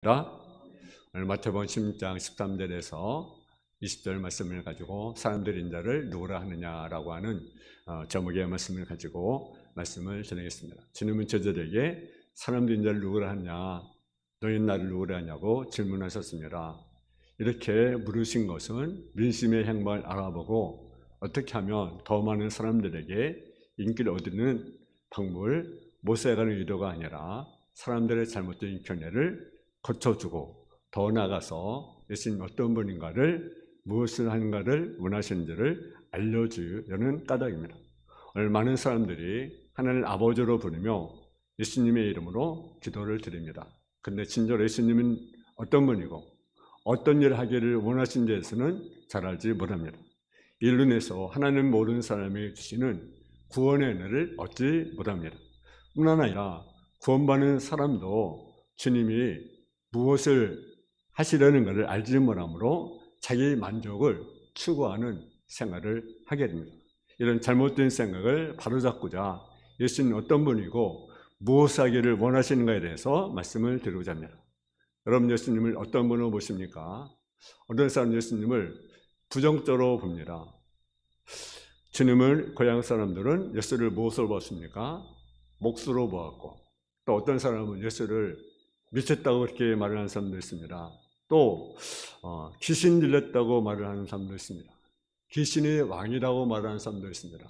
오늘 마태복음 16장 13절에서 20절 말씀을 가지고 사람들이 인자를 누구라 하느냐라고 하는 제목의 말씀을 가지고 말씀을 전하겠습니다. 주님은 저들에게 사람들이 인자를 누구라 하느냐, 너희는 나를 누구라 하냐고 질문하셨습니다. 이렇게 물으신 것은 민심의 행방을 알아보고 어떻게 하면 더 많은 사람들에게 인기를 얻는 방법을 모색하는 의도가 아니라 사람들의 잘못된 견해를 고쳐주고 더 나아가서 예수님 어떤 분인가를, 무엇을 하는가를 원하시는지를 알려주려는 까닭입니다. 오늘 많은 사람들이 하나님을 아버지로 부르며 예수님의 이름으로 기도를 드립니다. 그런데 진짜로 예수님은 어떤 분이고 어떤 일을 하기를 원하시는지에 대해서는 잘 알지 못합니다. 이로 인해서 하나님 모르는 사람이 주시는 구원의 은혜를 얻지 못합니다. 뿐만 아니라 구원받는 사람도 주님이 무엇을 하시려는 것을 알지 못하므로 자기 만족을 추구하는 생활을 하게 됩니다. 이런 잘못된 생각을 바로잡고자 예수님은 어떤 분이고 무엇을 하기를 원하시는가에 대해서 말씀을 드리고자 합니다. 여러분, 예수님을 어떤 분으로 보십니까? 어떤 사람 예수님을 부정적으로 봅니다. 주님을 고향 사람들은 예수를 무엇으로 보았습니까? 몫으로 보았고, 또 어떤 사람은 예수를 미쳤다고 그렇게 말을 하는 사람도 있습니다. 또 귀신 들렸다고 말을 하는 사람도 있습니다. 귀신이 왕이라고 말하는 사람도 있습니다.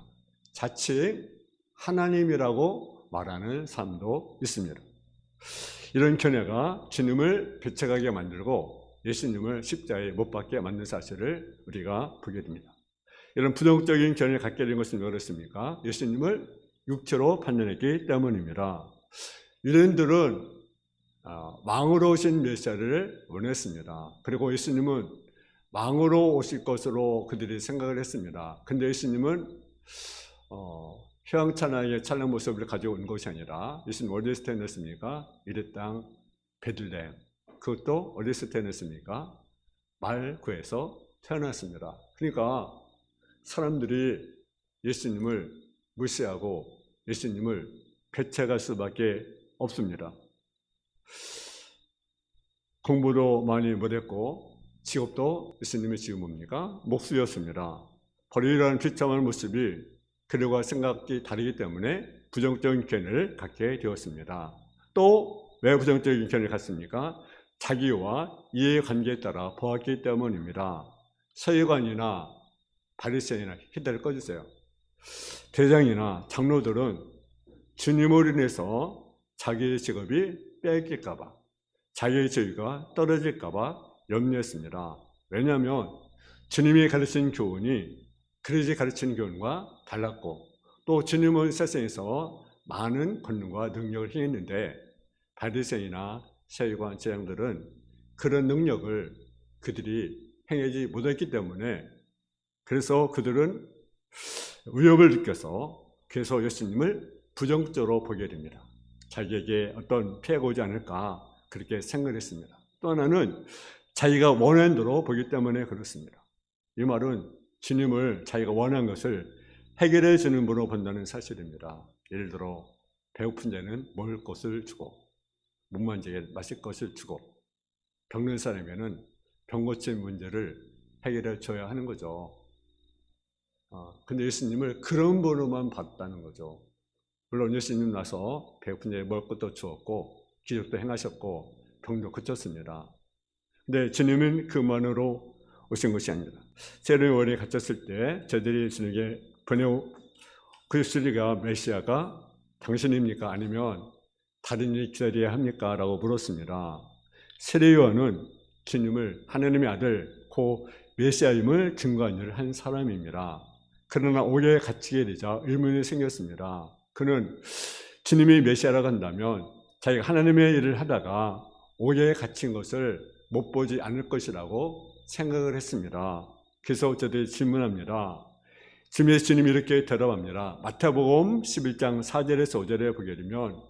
자칫 하나님이라고 말하는 사람도 있습니다. 이런 견해가 주님을 배척하게 만들고 예수님을 십자가에 못 박게 만든 사실을 우리가 보게 됩니다. 이런 부정적인 견해를 갖게 된 것은 왜 그렇습니까? 예수님을 육체로 판단했기 때문입니다. 유대인들은 왕으로 오신 메시아를 원했습니다. 그리고 예수님은 왕으로 오실 것으로 그들이 생각을 했습니다. 근데 예수님은 휘황찬란하게 찬란 모습을 가지고 온 것이 아니라 예수님 어디서 태어났습니까? 유대 땅 베들레헴. 그것도 어디서 태어났습니까? 말구에서 태어났습니다. 그러니까 사람들이 예수님을 무시하고 예수님을 배척할 수밖에 없습니다. 공부도 많이 못했고 직업도 예수님의 지금 뭡니까? 목수였습니다. 버리라는 비참한 모습이 그들과 생각이 다르기 때문에 부정적인 견해를 갖게 되었습니다. 또 왜 부정적인 견해를 갖습니까? 자기와 이해관계에 따라 보았기 때문입니다. 서기관이나 바리새인이나 히데를 꺼주세요. 대장이나 장로들은 주님으로 인해서 자기의 직업이 뺏길까봐, 자기의 지위가 떨어질까봐 염려했습니다. 왜냐하면 주님이 가르친 교훈이 그들이 가르치는 교훈과 달랐고, 또 주님은 세상에서 많은 권능과 능력을 행했는데 바리새인이나 세리관 제장들은 그런 능력을 그들이 행하지 못했기 때문에, 그래서 그들은 위협을 느껴서 계속 예수님을 부정적으로 보게 됩니다. 자기에게 어떤 피해가 오지 않을까 그렇게 생각을 했습니다. 또 하나는 자기가 원하는 대로 보기 때문에 그렇습니다. 이 말은 주님을 자기가 원하는 것을 해결해 주는 분으로 본다는 사실입니다. 예를 들어 배고픈 자는 먹을 것을 주고, 목마른 자에게 마실 것을 주고, 병든 사람에게는 병 고침 문제를 해결해 줘야 하는 거죠. 근데 예수님을 그런 분으로만 봤다는 거죠. 물론 예수님 나서 배고픈 자에게 먹을 것도 주었고 기적도 행하셨고 병도 고쳤습니다. 근데 주님은 그만으로 오신 것이 아닙니다. 세례요한이 갇혔을 때 저들이 주님에게 그리스도가 메시아가 당신입니까? 아니면 다른 일 기다려야 합니까? 라고 물었습니다. 세례요한은 주님을 하나님의 아들 고 메시아임을 증거한 일을 한 사람입니다. 그러나 옥에 갇히게 되자 의문이 생겼습니다. 그는 주님이 메시아라고 한다면 자기가 하나님의 일을 하다가 옥에 갇힌 것을 못 보지 않을 것이라고 생각을 했습니다. 그래서 저들이 질문합니다. 주님이 이렇게 대답합니다. 마태복음 11장 4절에서 5절에 보게 되면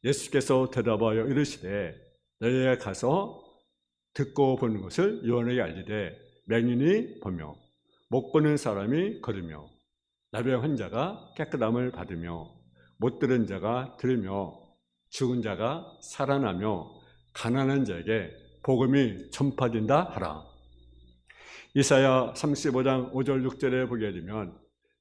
예수께서 대답하여 이르시되 너희가 가서 듣고 보는 것을 요한에게 알리되 맹인이 보며 못 보는 사람이 걸으며 나병 환자가 깨끗함을 받으며 못 들은 자가 들으며 죽은 자가 살아나며 가난한 자에게 복음이 전파된다 하라. 이사야 35장 5절 6절에 보게 되면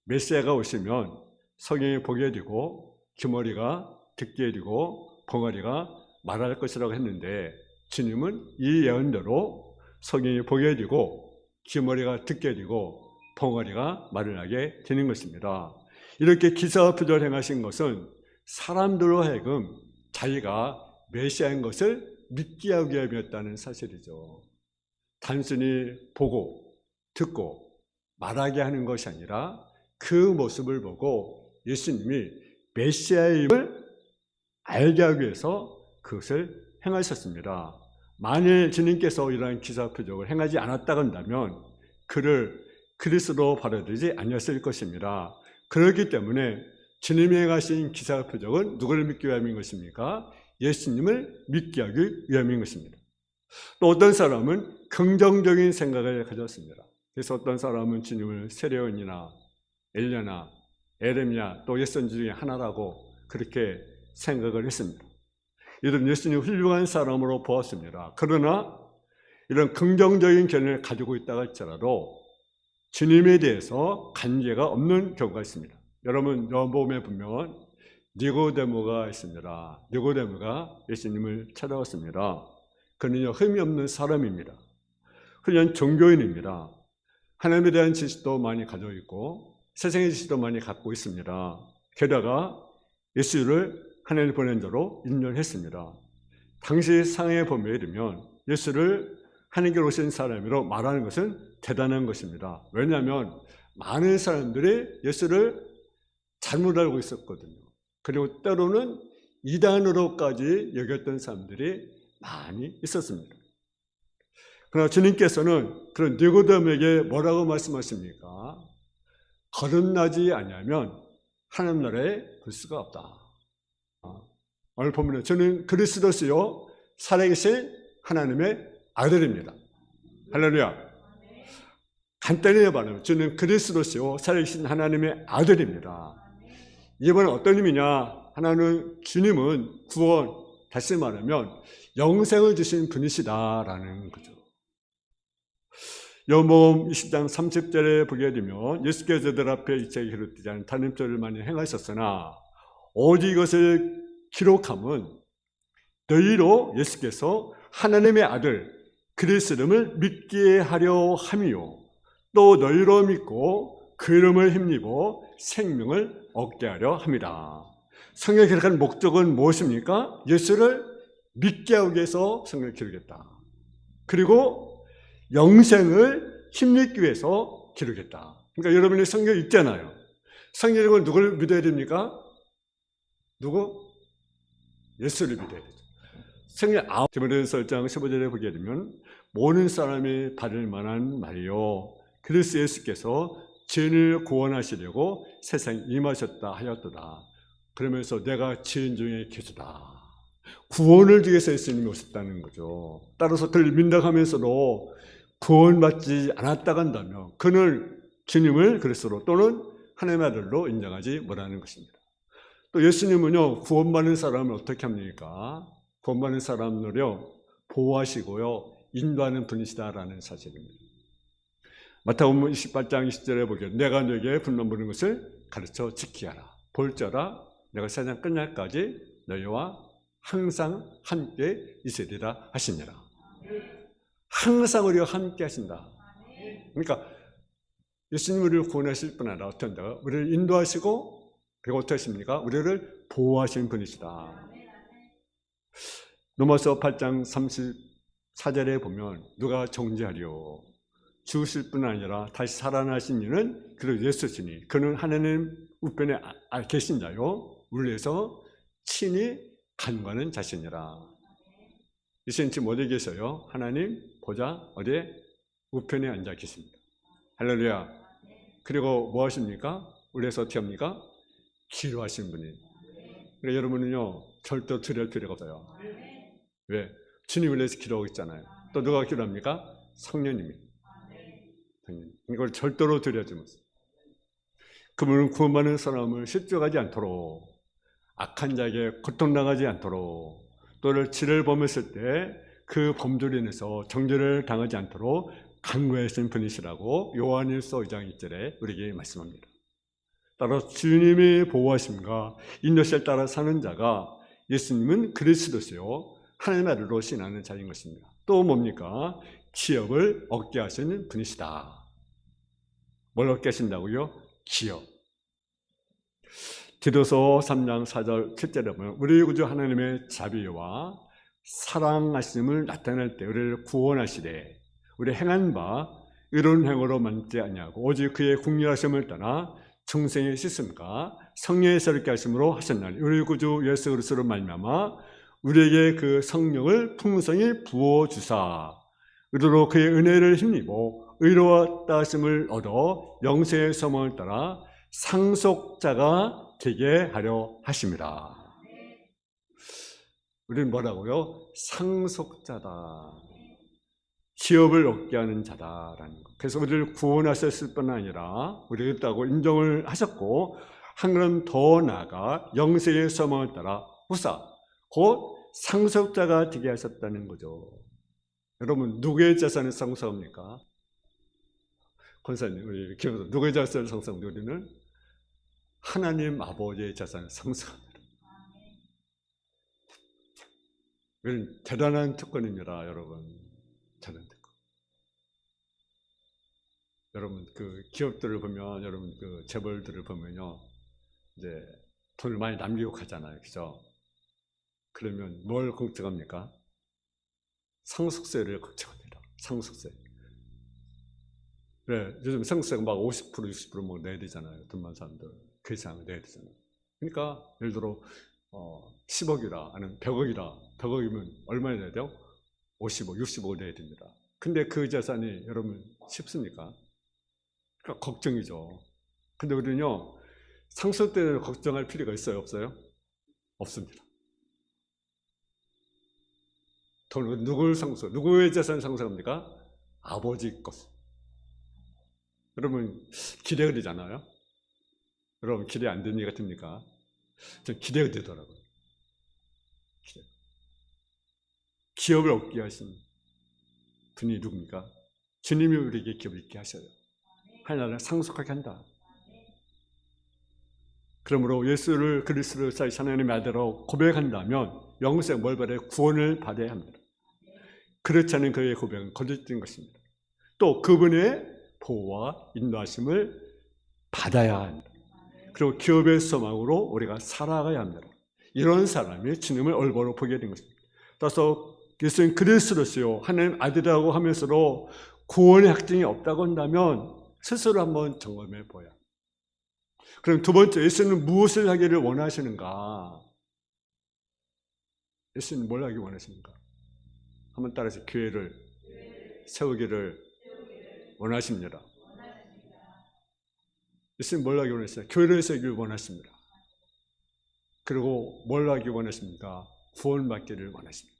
메시아가 오시면 성령이 보게 되고 귀머리가 듣게 되고 벙어리가 말할 것이라고 했는데, 주님은 이 예언대로 성령이 보게 되고 귀머리가 듣게 되고 벙어리가 말을 하게 되는 것입니다. 이렇게 기사와 표적을 행하신 것은 사람들로 하여금 자기가 메시아인 것을 믿게 하기 위함이었다는 사실이죠. 단순히 보고 듣고 말하게 하는 것이 아니라 그 모습을 보고 예수님이 메시아임을 알게 하기 위해서 그것을 행하셨습니다. 만일 주님께서 이러한 기사 표적을 행하지 않았다 한다면 그를 그리스도로 받아들이지 아니었을 것입니다. 그렇기 때문에 주님이 행하신 기사 표적은 누구를 믿기 위함인 것입니까? 예수님을 믿게 하기 위함인 것입니다. 또 어떤 사람은 긍정적인 생각을 가졌습니다. 그래서 어떤 사람은 주님을 세례요한이나 엘리야나 에레미야 또 예선지 중에 하나라고 그렇게 생각을 했습니다. 이들은 예수님 훌륭한 사람으로 보았습니다. 그러나 이런 긍정적인 견해를 가지고 있다가 할지라도 주님에 대해서 관계가 없는 경우가 있습니다. 여러분, 요한복음에 보면 니고데모가 있습니다. 니고데모가 예수님을 찾아왔습니다. 그는요, 흠이 없는 사람입니다. 그냥 종교인입니다. 하나님에 대한 지식도 많이 가지고 있고 세상의 지식도 많이 갖고 있습니다. 게다가 예수를 하나님 보낸 자로 인정했습니다. 당시 상황에 보면 예수를 하나님께로 오신 사람으로 말하는 것은 대단한 것입니다. 왜냐하면 많은 사람들이 예수를 잘못 알고 있었거든요. 그리고 때로는 이단으로까지 여겼던 사람들이 많이 있었습니다. 그러나 주님께서는 그런 니고데모에게 뭐라고 말씀하십니까? 거듭나지 아니하면 하나님 나라에 볼 수가 없다. 오늘 보면 저는 그리스도시요 살아계신 하나님의 아들입니다. 할렐루야. 간단히 말하면 저는 그리스도시요 살아계신 하나님의 아들입니다. 이번은 어떤 의미냐? 하나는 주님은 구원, 다시 말하면 영생을 주신 분이시다라는 거죠. 요한복음 20장 30절에 보게 되면 예수께서 저들 앞에 이책에 기록되지 않은 다름죄를 많이 행하셨으나 오직 이것을 기록함은 너희로 예수께서 하나님의 아들 그리스도를 믿게 하려 함이요 또 너희로 믿고 그 이름을 힘입어 생명을 얻게 하려 함이라. 성경에 기록한 목적은 무엇입니까? 예수를 믿게 하기 위해서 성경을 기록했다. 그리고 영생을 힘입기 위해서 기록했다. 그러니까 여러분이 성경 읽잖아요. 성경 읽으면 누구를 믿어야 됩니까? 누구? 예수를 믿어야 되죠. 성경 디모데전서 1장 15절에 보게 되면 모든 사람이 받을 만한 말이요 그리스도 예수께서 죄인을 구원하시려고 세상에 임하셨다 하였도다. 그러면서 내가 죄인 중에 계수다. 구원을 주기 위해서 예수님이 오셨다는 거죠. 따라서 그를 믿는다고 하면서도 구원받지 않았다고 한다면 그는 주님을 그리스도로 또는 하나님의 아들로 인정하지 못하는 것입니다. 또 예수님은요 구원받는 사람을 어떻게 합니까? 구원받는 사람을요 보호하시고요 인도하는 분이시다라는 사실입니다. 마태복음 28장 20절에 보게 내가 너에게 분노 부는 것을 가르쳐 지키라. 볼자라 내가 세상 끝날까지 너희와 항상 함께 있으리라 하시니라. 항상 우리와 함께 하신다. 그러니까 예수님 우리를 구원하실 뿐 아니라 어떤 데가 우리를 인도하시고 그리고 어떻게 하십니까? 우리를 보호하시는 분이시다. 로마서 8장 34절에 보면 누가 정죄하리요 죽으실 뿐 아니라 다시 살아나신 이는 그리고 예수시니 그는 하나님 우편에 계신 자요 우리 위해서 친히 간과하는 자신이라. 예수님 지금 어디 계셔요? 하나님 보좌 어디에? 우편에 앉아 계십니다. 할렐루야. 그리고 뭐 하십니까? 우리 위해서 어떻게 합니까? 기도하시는 분이. 그러니까 여러분은요 절대 두려울 필요가 없어요. 왜? 주님을 위해서 기도하고 있잖아요. 또 누가 기도합니까? 성령님이. 이걸 절대로 두려워하지 마세요. 그분은 구원받는 사람을 실족하지 않도록 악한 자에게 고통당하지 않도록 또는 지를 범했을 때 그 범죄로 인해서 정죄를 당하지 않도록 간구하신 분이시라고 요한일서 2장 1절에 우리에게 말씀합니다. 따라서 주님의 보호하심과 인도시를 따라 사는 자가 예수님은 그리스도시요 하나님의 아들로 신하는 자인 것입니다. 또 뭡니까? 기업을 얻게 하시는 분이시다. 뭘 얻게 하신다고요? 기업. 디도서 3장 4절 7절에 보면 우리 구주 하나님의 자비와 사랑하심을 나타낼 때 우리를 구원하시되 우리 행한 바 의로운 행으로 만지 아니하고 오직 그의 궁휼하심을 떠나 중생의 씻음과 성령의 새롭게 하심으로 하셨나니 우리 구주 예수 그리스도로 말미암아 우리에게 그 성령을 풍성히 부어 주사 의도로 그의 은혜를 힘입어 의로웠다 하심을 얻어 영생의 소망을 따라 상속자가 되게 하려 하심이라. 우리는 뭐라고요? 상속자다. 기업을 얻게 하는 자다라는 것. 그래서 우리를 구원하셨을 뿐 아니라 우리를 있다고 인정을 하셨고 한 걸음 더 나아가 영생의 소망을 따라 후사 곧 상속자가 되게 하셨다는 거죠. 여러분 누구의 재산을 상속합니까? 권사님 우리 기업에서 누구의 재산을 상속합니까? 우리는 하나님 아버지의 재산을 상속합니다. 우리는 대단한 특권입니다, 여러분. 대단한 특권. 여러분 그 기업들을 보면 여러분 그 재벌들을 보면요, 이제 돈을 많이 남기고 가잖아요, 그죠? 그러면 뭘 걱정합니까? 상속세를 걱정합니다. 상속세. 그래, 요즘 상속세가 막 50%, 60% 뭐 내야 되잖아요. 돈 많은 사람들 그 이상 내야 되잖아요. 그러니까 예를 들어 10억이라 아니면 100억이라 100억이면 얼마나 내야 돼요? 50억, 60억 내야 됩니다. 근데 그 재산이 여러분 쉽습니까? 그러니까 걱정이죠. 근데 우리는요, 상속세를 걱정할 필요가 있어요, 없어요? 없습니다. 돈은 누구를 상속, 누구의 재산을 상속합니까? 아버지 것. 여러분 기대가 되잖아요. 여러분 기대 안 되는 일 같습니까? 전 기대가 되더라고요. 기업을 얻게 하신 분이 누굽니까? 주님이 우리에게 기업을 얻게 하셔요. 하나님을 상속하게 한다. 그러므로 예수를 그리스도를 하나님의 아들로 고백한다면 영생 뭘 받아야 구원을 받아야 합니다. 그렇지 않은 그의 고백은 거짓된 것입니다. 또 그분의 보호와 인도하심을 받아야 합니다. 그리고 기업의 소망으로 우리가 살아가야 합니다. 이런 사람이 주님을 얼버로 보게 된 것입니다. 따라서 예수님 그리스도시요 하나님 아들이라고 하면서도 구원의 확증이 없다고 한다면 스스로 한번 점검해 보아야. 그럼 두 번째, 예수님은 무엇을 하기를 원하시는가? 예수님은 뭘 하기 원하시는가? 한번 따라서 교회를 세우기를 원하십니다. 예수님 뭘 하기 원하시냐? 교회를 세우기를 원하십니다. 그리고 뭘 하기 원하십니까? 구원받기를 원하십니다.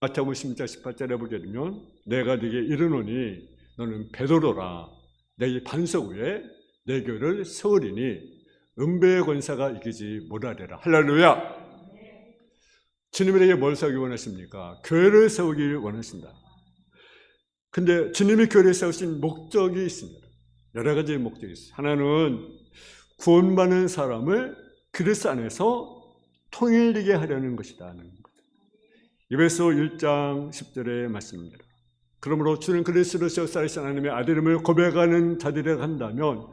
마태복음 16장 18절에 보게 되면 내가 네게 이르노니 너는 베드로라 내 반석 위에 내 교회를 세우리니 은배의 권세가 이기지 못하리라. 할렐루야. 주님에게 뭘 세우기 원하십니까? 교회를 세우기 원하신다. 근데 주님이 교회를 세우신 목적이 있습니다. 여러 가지 목적이 있어요. 하나는 구원받는 사람을 그리스도 안에서 통일되게 하려는 것이다. 에베소 1장 10절의 말씀입니다. 그러므로 주는 그리스도시요 살아계신 하나님의 아들임을 고백하는 자들이라 한다면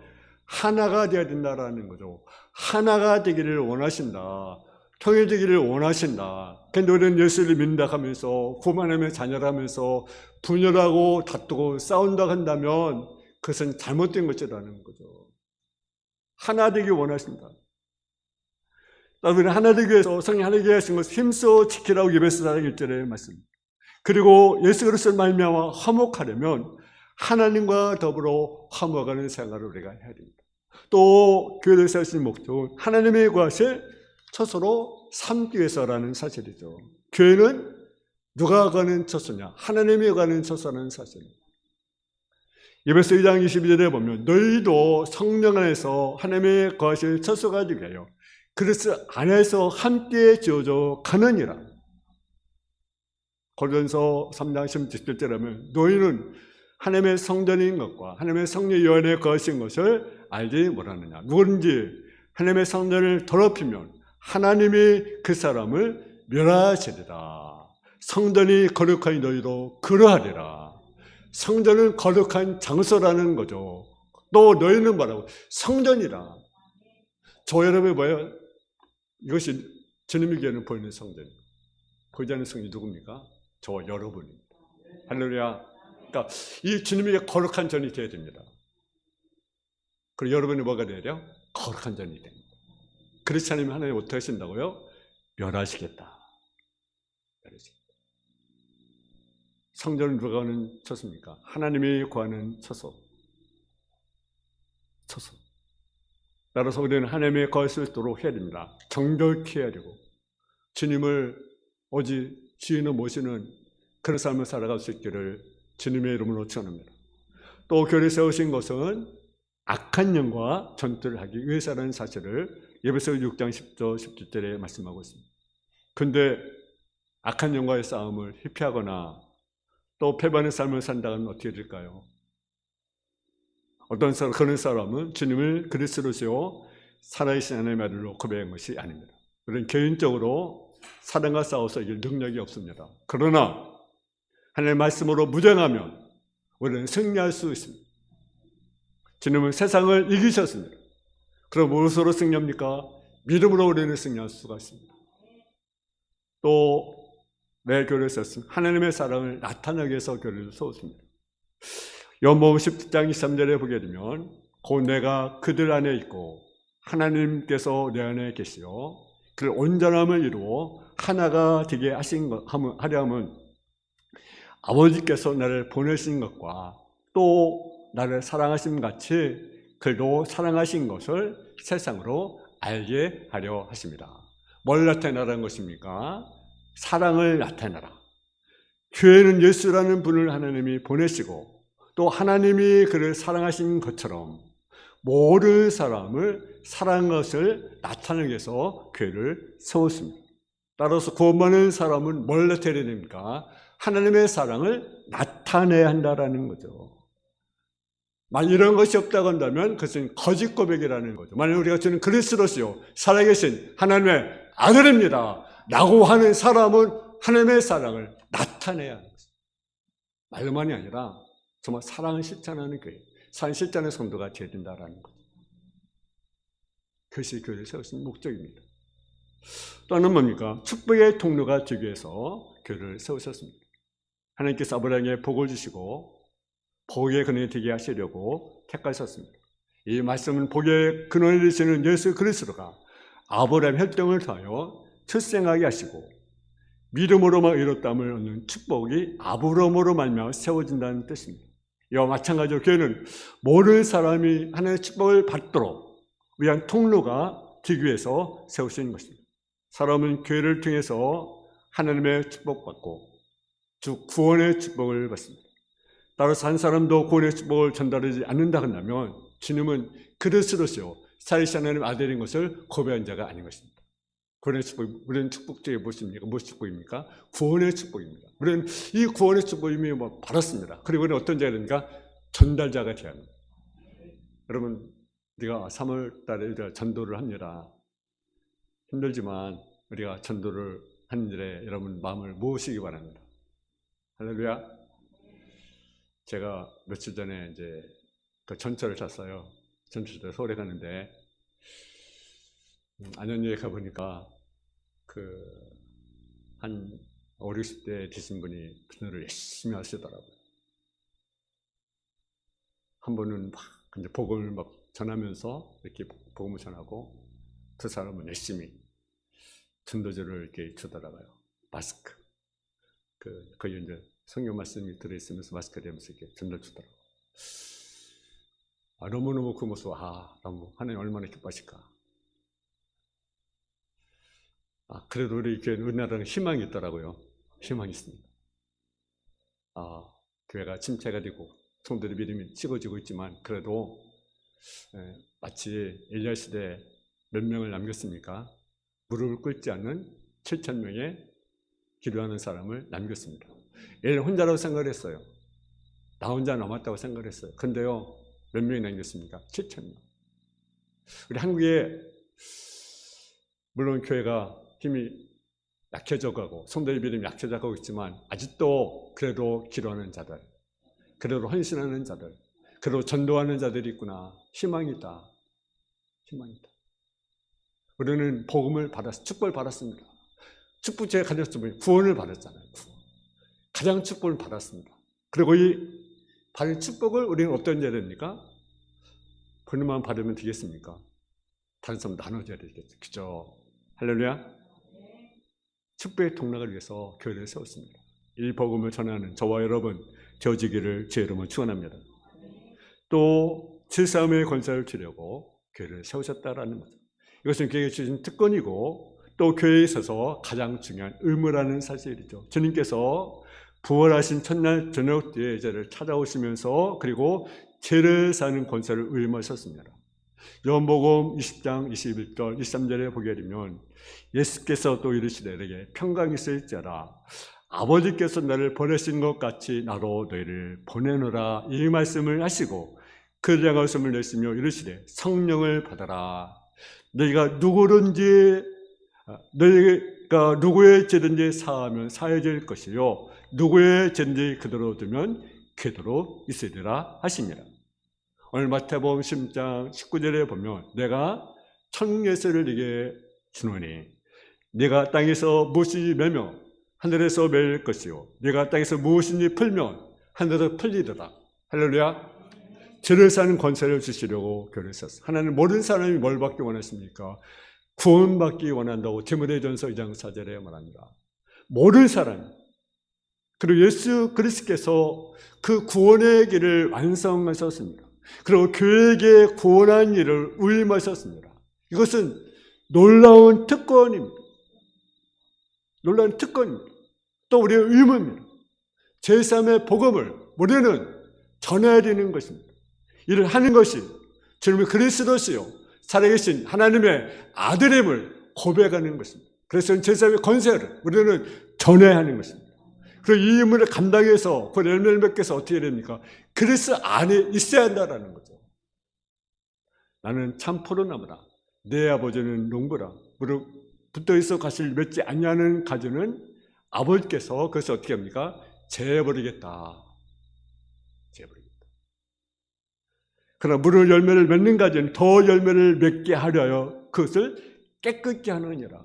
하나가 되어야 된다라는 거죠. 하나가 되기를 원하신다. 통일되기를 원하신다. 그런데 우리는 예수를 믿는다 하면서 구원하며 자녀라면서 분열하고 다투고 싸운다 한다면 그것은 잘못된 것이라는 거죠. 하나 되기 원하신다. 우리는 하나 되기 위해서 성령 하나 되게 하신 것을 힘써 지키라고 에베소 4장 1절에 말씀입니다. 그리고 예수 그리스도를 말미암아 화목하려면 하나님과 더불어 화목하는 생활을 우리가 해야 됩니다. 또 교회를 세우신 목적은 하나님의 것을 처소로 삼기 위해서라는 사실이죠. 교회는 누가 가는 처소냐? 하나님이 가는 처소라는 사실입니다. 에베소 2장 22절에 보면 너희도 성령 안에서 하나님의 거하실 처소가 되게 하여 그리스도 안에서 함께 지어져 가느니라. 고린도전서 3장 17절에는 너희는 하나님의 성전인 것과 하나님의 성령 요한의 거하신 것을 알지 못하느냐. 누구든지 하나님의 성전을 더럽히면 하나님이 그 사람을 멸하시리라. 성전이 거룩하니 너희도 그러하리라. 성전은 거룩한 장소라는 거죠. 또 너희는 뭐라고? 성전이라. 저 여러분이 뭐예요? 이것이 주님의 교회는 보이는 성전입니다. 보이지 않는 성전이 누굽니까? 저 여러분입니다. 할렐루야. 그러니까 이 주님에게 거룩한 전이 되어야 됩니다. 그리고 여러분이 뭐가 돼야 돼요? 거룩한 전이 됩니다. 그렇지 않으면 하나님 어떻게 하신다고요? 멸하시겠다. 성전은 누가 하는 처소입니까? 하나님이 구하는 처소. 따라서 우리는 하나님의 거할 수 있도록 해야 됩니다. 정결케 해야 되고 주님을 오직 주인을 모시는 그런 삶을 살아갈 수 있기를 주님의 이름으로 축원합니다. 또 교회를 세우신 것은 악한 영과 전투를 하기 위해서라는 사실을 에베소서 6장 10절 17절에 말씀하고 있습니다. 그런데 악한 영과의 싸움을 회피하거나 또 패반의 삶을 산다면 어떻게 될까요? 어떤 사람, 그런 사람은 주님을 그리스도로 세워 살아계신 하나님의 아들로 고백한 것이 아닙니다. 우리는 개인적으로 사단과 싸워서 이길 능력이 없습니다. 그러나 하나님의 말씀으로 무장하면 우리는 승리할 수 있습니다. 주님은 세상을 이기셨습니다. 그럼 무엇으로 승리합니까? 믿음으로 우리는 승리할 수가 있습니다. 또 내 교회를 썼습니다. 하나님의 사랑을 나타내기 위해서 교회를 세웠습니다. 요한복음 10장 23절에 보게 되면 곧 내가 그들 안에 있고 하나님께서 내 안에 계시어 그를 온전함을 이루어 하나가 되게 하려 함은 아버지께서 나를 보내신 것과 또 나를 사랑하신 같이 그도 사랑하신 것을 세상으로 알게 하려 하십니다. 뭘 나타내라는 것입니까? 사랑을 나타내라. 교회는 예수라는 분을 하나님이 보내시고 또 하나님이 그를 사랑하신 것처럼 모든 사람을 사랑한 것을 나타내기 위해서 교회를 세웠습니다. 따라서 구원받는 사람은 뭘 나타내야 됩니까? 하나님의 사랑을 나타내야 한다는 거죠. 만약 이런 것이 없다고 한다면 그것은 거짓 고백이라는 거죠. 만약 우리가 저는 그리스도시요 살아계신 하나님의 아들입니다 라고 하는 사람은 하나님의 사랑을 나타내야 하는 것입니다. 말로만이 아니라 정말 사랑을 실천하는 교회, 사랑 실천의 성도가 되어야 된다는 거죠. 그것이 교회를 세우신 목적입니다. 또 하나는 뭡니까? 축복의 통로가 되기 위해서 교회를 세우셨습니다. 하나님께서 아브라함에게 복을 주시고 복의 근원이 되게 하시려고 택하셨습니다. 이 말씀은 복의 근원이 되시는 예수 그리스도가 아브라함의 혈통을 통하여 출생하게 하시고 믿음으로만 이뤘다함을 얻는 축복이 아브라함으로 말미암아 세워진다는 뜻입니다. 이와 마찬가지로 교회는 모든 사람이 하나님의 축복을 받도록 위한 통로가 되기 위해서 세우신 것입니다. 사람은 교회를 통해서 하나님의 축복받고 즉 구원의 축복을 받습니다. 따라서 한 사람도 구원의 축복을 전달하지 않는다 한다면 주님은 그리스도시요 살아계신 하나님의 아들인 것을 고백한 자가 아닌 것입니다. 구원의 축복, 우리는 축복적이 무엇입니까? 무엇 축복입니까? 구원의 축복입니다. 우리는 이 구원의 축복을 이미 받았습니다. 그리고 우리는 어떤 자가 됩니까? 전달자가 되어야 합니다. 여러분, 우리가 3월 달에 우리가 전도를 합니다. 힘들지만 우리가 전도를 하는 일에 여러분 마음을 모으시기 바랍니다. 할렐루야. 제가 며칠 전에 이제 그 전철을 탔어요. 전철에 서울에 가는데 안현역에 가보니까 한 5, 60대 되신 분이 전도를 열심히 하시더라고요. 한 분은 막 이제 복음을 막 전하면서 이렇게 복음을 전하고 두 사람은 열심히 전도제를 이렇게 주더라고요. 마스크. 거기 이제 성경 말씀이 들어있으면서 마스크 대면서 이렇게 전도 주더라고요. 너무너무 그 모습, 너무 하나님 얼마나 기뻐하실까. 그래도 우리 교회는 우리나라는 희망이 있더라고요. 희망이 있습니다. 교회가 침체가 되고 성도들의 믿음이 식어지고 있지만 그래도 마치 엘리야 시대 몇 명을 남겼습니까? 무릎을 꿇지 않는 7,000명의 기도하는 사람을 남겼습니다. 얘는 혼자라고 생각을 했어요. 나 혼자 남았다고 생각을 했어요. 근데요, 몇 명이 남겼습니까? 7,000명. 우리 한국에 물론 교회가 힘이 약해져가고 성도의 믿음이 약해져가고 있지만 아직도 그래도 기도하는 자들, 그래도 헌신하는 자들, 그래도 전도하는 자들이 있구나. 희망이 있다. 희망이 있다. 우리는 복음을 축복을 받았습니다. 축복 제가 가졌으면 구원을 받았잖아요. 가장 축복을 받았습니다. 그리고 이 받은 축복을 우리는 어떤 자리입니까? 그것만 받으면 되겠습니까? 다른 사람 나눠줘야 되겠죠. 그죠? 할렐루야. 축복의 통락을 위해서 교회를 세웠습니다. 이 복음을 전하는 저와 여러분 되어지기를 제 이름으로 축원합니다. 또 질싸움의 권세를 주려고 교회를 세우셨다라는 거죠. 이것은 교회에 주신 특권이고 또 교회에 있어서 가장 중요한 의무라는 사실이죠. 주님께서 부활하신 첫날 저녁 뒤에 저를 찾아오시면서 그리고 죄를 사는 권세를 의무하셨습니다. 요한복음 20장 21절 23절에 보게 되면 예수께서 또 이르시되 내게 평강이 있을지어다 아버지께서 나를 보내신 것 같이 나로 너희를 보내노라 이 말씀을 하시고 그를 향하여 숨을 내쉬며 이르시되 성령을 받아라. 너희가 누구의 죄든지 사하면 사해질 것이요 누구의 죄든지 그대로 두면 그대로 있으리라 하시니라. 오늘 마태복음 10장 19절에 보면 내가 천국 열쇠를 네게 주노니 네가 땅에서 무엇이 매며 하늘에서 매일 것이요 네가 땅에서 무엇인지 풀면 하늘에서 풀리리라. 할렐루야. 죄를 사는 권세를 주시려고 교회를 세웠어요. 하나님 모든 사람이 뭘 받기 원하십니까? 구원받기 원한다고 디모데전서 2장 4절에 말합니다. 모든 사람 그리고 예수 그리스도께서 그 구원의 길을 완성하셨습니다. 그리고 교회에게 구원한 일을 위임하셨습니다. 이것은 놀라운 특권입니다. 놀라운 특권입니다. 또 우리의 의무입니다. 제3의 복음을 우리는 전해야 되는 것입니다. 이를 하는 것이 주님의 그리스도시요 살아계신 하나님의 아들임을 고백하는 것입니다. 그래서 제3의 권세를 우리는 전해야 하는 것입니다. 그리고 이 임무를 감당해서 그 열매를 맺기 위해서 어떻게 해야 됩니까? 그리스도 안에 있어야 한다는 거죠. 나는 참 포도나무라 내 아버지는 농부라 무릇 붙어있어 가시를 맺지 않냐는 가지는 아버지께서 그것을 어떻게 합니까? 재버리겠다. 재버리겠다. 그러나 무릇 열매를 맺는 가지는 더 열매를 맺게 하려여 그것을 깨끗게 하느니라.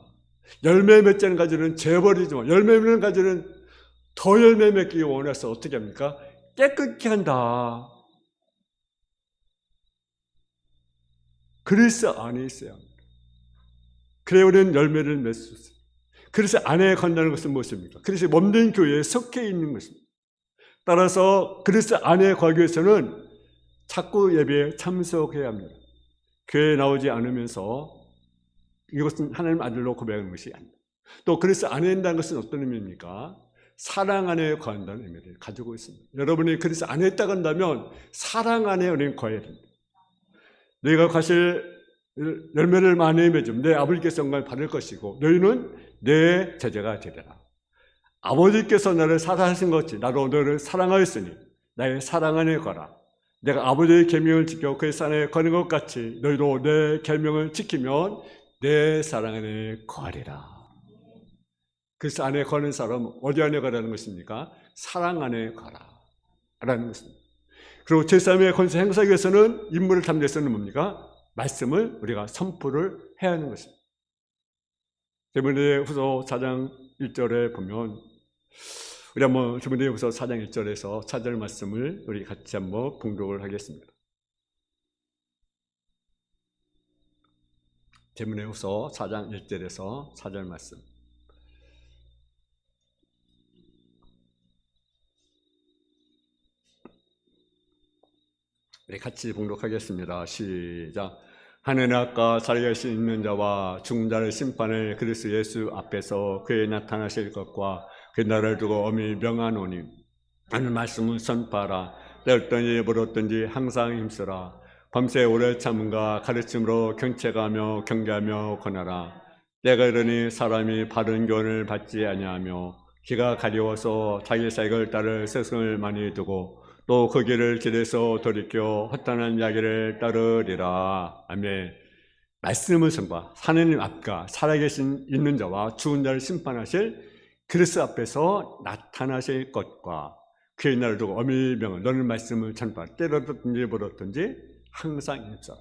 열매 맺지 않는 가지는 재버리지만 열매 맺는 가지는 더 열매 맺기 원해서 어떻게 합니까? 깨끗게 한다. 그리스도 안에 있어야 합니다. 그래야 우리는 열매를 맺을 수 있어요. 그리스도 안에 간다는 것은 무엇입니까? 그리스도 몸된 교회에 속해 있는 것입니다. 따라서 그리스도 안에 가기 위해서는 자꾸 예배에 참석해야 합니다. 교회에 나오지 않으면서 이것은 하나님 아들로 고백하는 것이 아닙니다. 또 그리스도 안에 있다는 것은 어떤 의미입니까? 사랑 안에 거한다는 의미를 가지고 있습니다. 여러분이 그리스도 안에 있다고 한다면 사랑 안에 우리는 거해야 됩니다. 너희가 가실 열매를 많이 맺으면 내 아버지께서 영광을 받을 것이고 너희는 내 제자가 되리라. 아버지께서 나를 사랑하신 것이 나도 너를 사랑하였으니 나의 사랑 안에 거라. 내가 아버지의 계명을 지켜 그의 사랑에 거는 것 같이 너희도 내 계명을 지키면 내 사랑 안에 거하리라. 그래서 안에 거는 사람은 어디 안에 거라는 것입니까? 사랑 안에 거라 라는 것입니다. 그리고 제3의 권세 행사하기 위해서는 임무를 담는 데서는 뭡니까? 말씀을 우리가 선포를 해야 하는 것입니다. 디모데후서 4장 1절에 보면 우리 한번 디모데후서 4장 1절에서 4절 말씀을 우리 같이 한번 봉독을 하겠습니다. 디모데후서 4장 1절에서 4절 말씀. 우리 같이 봉독하겠습니다. 시작. 하늘의 아까 살아계신 있는 자와 죽은 자를 심판을 그리스도 예수 앞에서 그에 나타나실 것과 그 나라를 두고 엄히 명하노니 하는 말씀을 선포하라. 때었든지 물었든지 항상 힘쓰라. 밤새 오래 참음과 가르침으로 경책하며 경계하며 권하라. 때가 이르니 사람이 바른 교훈을 받지 아니하며 귀가 가려워서 자기 사익을 따를 스승을 많이 두고 또 그 길을 길에서 돌이켜 허탄한 이야기를 따르리라. 아멘. 말씀을 선포, 하나님 앞과 살아계신 있는 자와 죽은 자를 심판하실 그리스도 앞에서 나타나실 것과 그의 날을 두고 어미의 명을 너는 말씀을 전파하라. 때로든지 벌었든지 항상 입사라.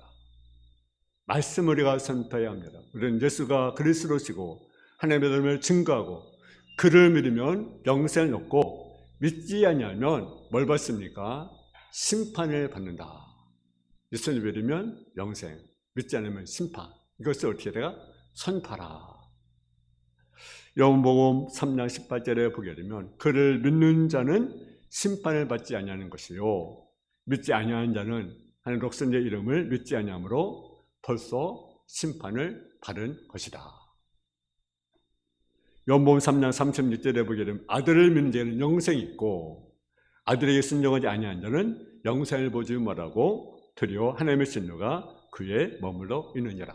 말씀을 우리가 선포해야 합니다. 우리는 예수가 그리스도시고 하나님의 이름을 증거하고 그를 믿으면 영생을 얻고 믿지 아니하면 뭘 받습니까? 심판을 받는다. 예수를 믿으면 영생, 믿지 않으면 심판. 이것을 어떻게 내가 선포하라. 요한복음 3장 18절에 보게 되면 그를 믿는 자는 심판을 받지 아니하는 것이요 믿지 아니하는 자는 하나님 독생자의 이름을 믿지 아니함으로 벌써 심판을 받은 것이다. 요한복음 3장 36절에 보게 되면 아들을 믿는 자는 영생이 있고 아들에게 순종하지 아니한 자는 영생을 보지 못하고 도리어 하나님의 진노가 그에 머물러 있느니라.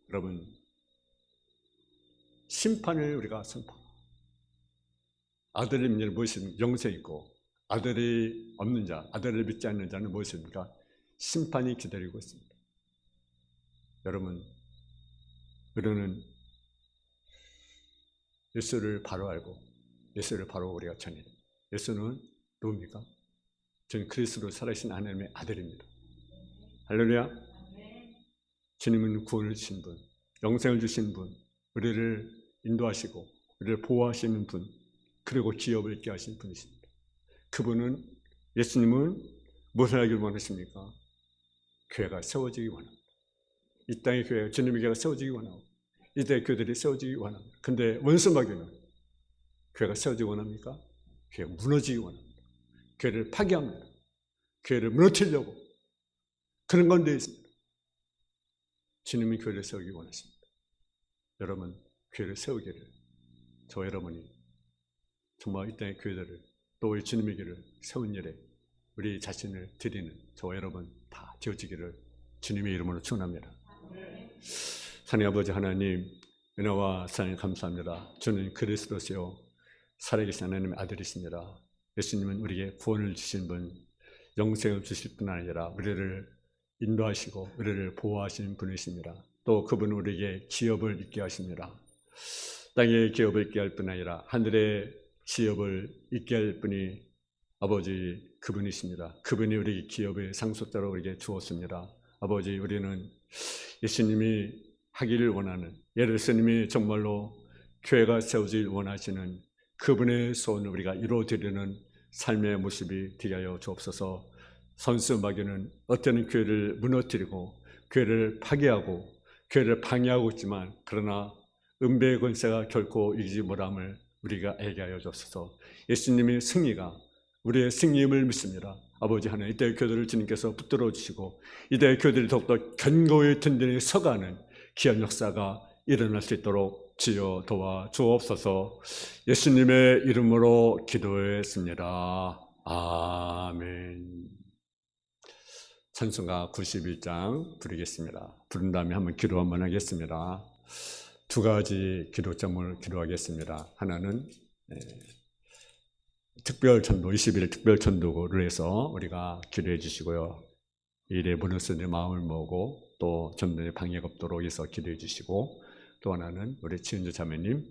여러분, 심판을 우리가 선포합니다. 아들을 믿는 자는 무엇입니까? 영생이 있고 아들이 없는 자, 아들을 믿지 않는 자는 무엇입니까? 심판이 기다리고 있습니다. 여러분, 우리는 예수를 바로 알고 예수를 바로 우리가 전해야 됩니다. 예수는 누굽니까? 저는 그리스도로 살아계신 하나님의 아들입니다. 할렐루야. 주님은 구원을 주신 분, 영생을 주신 분, 우리를 인도하시고 우리를 보호하시는 분, 그리고 기업을 있게 하신 분이십니다. 그분은, 예수님은 무엇을 하기를 원하십니까? 교회가 세워지기 원합니다. 이 땅의 교회가, 주님의 교회가 세워지기 원하고 이 땅의 교회들이 세워지기 원합니다. 근데 원수마귀는 교회가 세워지기 원합니까? 교회가 무너지기 원합니다. 교회를 파괴합니다. 교회를 무너뜨리려고 그런 건데 있습니다. 주님이 교회를 세우기 원하십니다. 여러분, 교회를 세우기를 저 여러분이 정말 이 땅의 교회들을 또 우리 주님의 길을 세운 일에 우리 자신을 드리는 저와 여러분 다 되어지기를 주님의 이름으로 축원합니다. 하나님 아버지 하나님, 은혜와 사랑에 감사합니다. 주는 그리스도시요 살아계신 하나님의 아들이십니다. 예수님은 우리에게 구원을 주신 분, 영생을 주실 뿐 아니라 우리를 인도하시고 우리를 보호하시는 분이십니다. 또 그분은 우리에게 기업을 있게 하십니다. 땅의 기업을 있게 할 뿐 아니라 하늘의 기업을 있게 할 분이 아버지 그분이십니다. 그분이 우리 기업의 상속자로 우리에게 주었습니다. 아버지, 우리는 예수님이 하기를 원하는, 예수님이 정말로 교회가 세워질 원하시는 그분의 소원을 우리가 이루어드리는 삶의 모습이 되게 하여 주옵소서. 선수마귀는 어떤 교회를 무너뜨리고 교회를 파괴하고 교회를 방해하고 있지만 그러나 은배의 권세가 결코 이기지 못함을 우리가 알게 하여 주옵소서. 예수님의 승리가 우리의 승리임을 믿습니다. 아버지 하나님, 이때의 교회들을 주님께서 붙들어 주시고 이때의 교회들이 더욱더 견고히 든든히 서가는 귀한 역사가 일어날 수 있도록 주여 도와 주옵소서. 예수님의 이름으로 기도했습니다. 아멘. 찬송가 91장 부르겠습니다. 부른 다음에 한번 기도 한번 하겠습니다. 두 가지 기도점을 기도하겠습니다. 하나는 특별전도, 20일 특별전도를 해서 우리가 기도해 주시고요. 일에 무너지는 마음을 모으고 또 전도의 방해가 없도록 해서 기도해 주시고, 또 하나는 우리 지은주 자매님